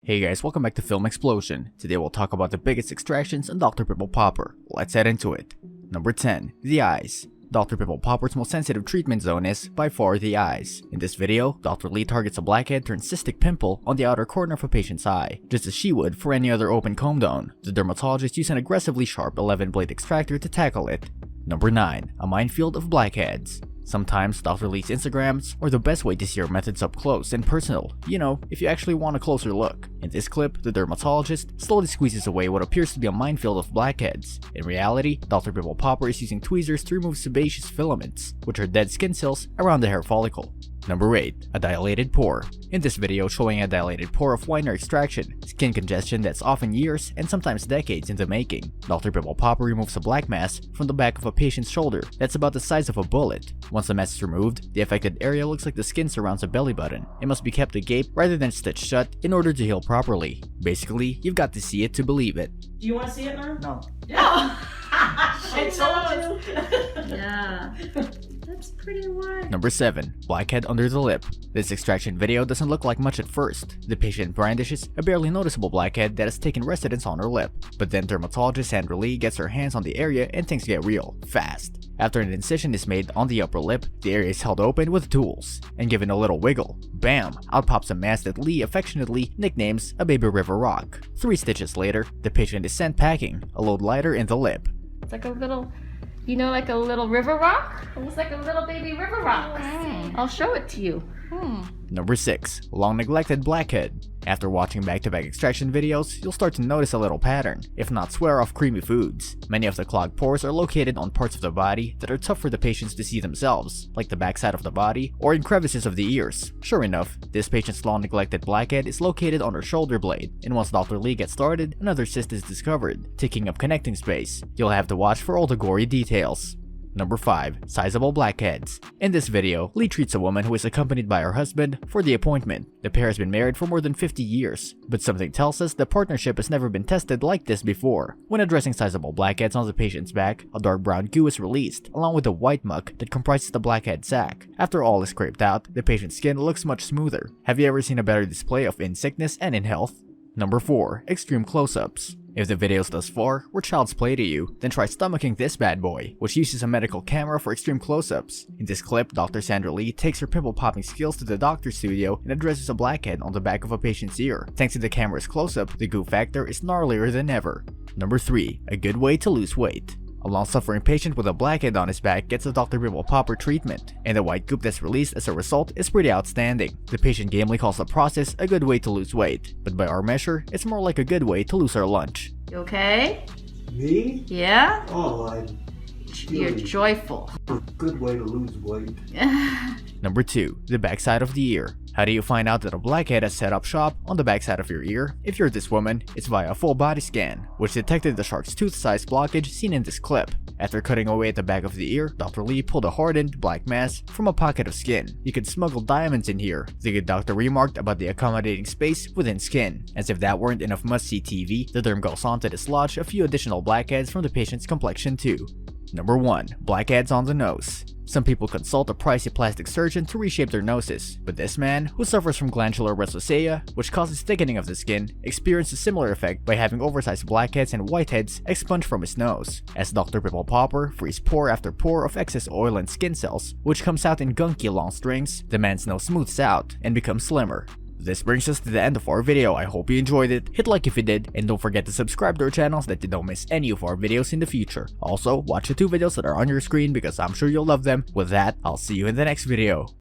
Hey guys, welcome back to Film Explosion. Today we'll talk about the biggest extractions on Dr. Pimple Popper. Let's head into it. Number 10. The eyes. Dr. Pimple Popper's most sensitive treatment zone is, by far, the eyes. In this video, Dr. Lee targets a blackhead turned cystic pimple on the outer corner of a patient's eye, just as she would for any other open comb-down. The dermatologist used an aggressively sharp 11-blade extractor to tackle it. Number 9. A minefield of blackheads. Sometimes Dr. Lee's Instagrams are the best way to see her methods up close and personal, you know, if you actually want a closer look. In this clip, the dermatologist slowly squeezes away what appears to be a minefield of blackheads. In reality, Dr. Pimple Popper is using tweezers to remove sebaceous filaments, which are dead skin cells around the hair follicle. Number 8. A dilated pore. In this video showing a dilated pore of Weiner extraction, skin congestion that's often years and sometimes decades in the making. Dr. Pimple Popper removes a black mass from the back of a patient's shoulder that's about the size of a bullet. Once the mass is removed, the affected area looks like the skin surrounds a belly button. It must be kept agape rather than stitched shut in order to heal properly. Basically, you've got to see it to believe it. Do you want to see it, Norm? No. Yeah. I told you. Yeah. That's pretty wide. Number 7. Blackhead under the lip. This extraction video doesn't look like much at first. The patient brandishes a barely noticeable blackhead that has taken residence on her lip. But then dermatologist Sandra Lee gets her hands on the area and things get real, fast. After an incision is made on the upper lip, the area is held open with tools. And given a little wiggle, bam, out pops a mass that Lee affectionately nicknames a baby river rock. 3 stitches later, the patient is sent packing, a load lighter in the lip. It's like a little, you know, like a little river rock? It's like a little baby river rock. I'll show it to you. Number 6. Long neglected blackhead. After watching back-to-back extraction videos, you'll start to notice a little pattern, if not swear off creamy foods. Many of the clogged pores are located on parts of the body that are tough for the patients to see themselves, like the backside of the body or in crevices of the ears. Sure enough, this patient's long neglected blackhead is located on her shoulder blade, and once Dr. Lee gets started, another cyst is discovered, taking up connecting space. You'll have to watch for all the gory details. Number 5. Sizable blackheads. In this video, Lee treats a woman who is accompanied by her husband for the appointment. The pair has been married for more than 50 years, but something tells us the partnership has never been tested like this before. When addressing sizable blackheads on the patient's back, a dark brown goo is released, along with the white muck that comprises the blackhead sac. After all is scraped out, the patient's skin looks much smoother. Have you ever seen a better display of in sickness and in health? Number 4. Extreme close-ups. If the videos thus far were child's play to you, then try stomaching this bad boy, which uses a medical camera for extreme close-ups. In this clip, Dr. Sandra Lee takes her pimple-popping skills to the doctor's studio and addresses a blackhead on the back of a patient's ear. Thanks to the camera's close-up, the goo factor is gnarlier than ever. Number 3. A good way to lose weight. A long-suffering patient with a blackhead on his back gets a Dr. Pimple Popper treatment, and the white goop that's released as a result is pretty outstanding. The patient gamely calls the process a good way to lose weight, but by our measure, it's more like a good way to lose our lunch. You okay? Me? Yeah? Oh, You're joyful. good way to lose weight. Number 2. The backside of the ear. How do you find out that a blackhead has set up shop on the backside of your ear? If you're this woman, it's via a full body scan, which detected the shark's tooth-sized blockage seen in this clip. After cutting away at the back of the ear, Dr. Lee pulled a hardened, black mass from a pocket of skin. You could smuggle diamonds in here, the good doctor remarked about the accommodating space within skin. As if that weren't enough must-see TV, the derm goes on to dislodge a few additional blackheads from the patient's complexion too. Number 1. Blackheads on the nose. Some people consult a pricey plastic surgeon to reshape their noses, but this man, who suffers from glandular rosacea, which causes thickening of the skin, experienced a similar effect by having oversized blackheads and whiteheads expunged from his nose. As Dr. Pimple Popper frees pore after pore of excess oil and skin cells, which comes out in gunky long strings, the man's nose smooths out and becomes slimmer. This brings us to the end of our video. I hope you enjoyed it. Hit like if you did, and don't forget to subscribe to our channel so that you don't miss any of our videos in the future. Also, watch the 2 videos that are on your screen because I'm sure you'll love them. With that, I'll see you in the next video.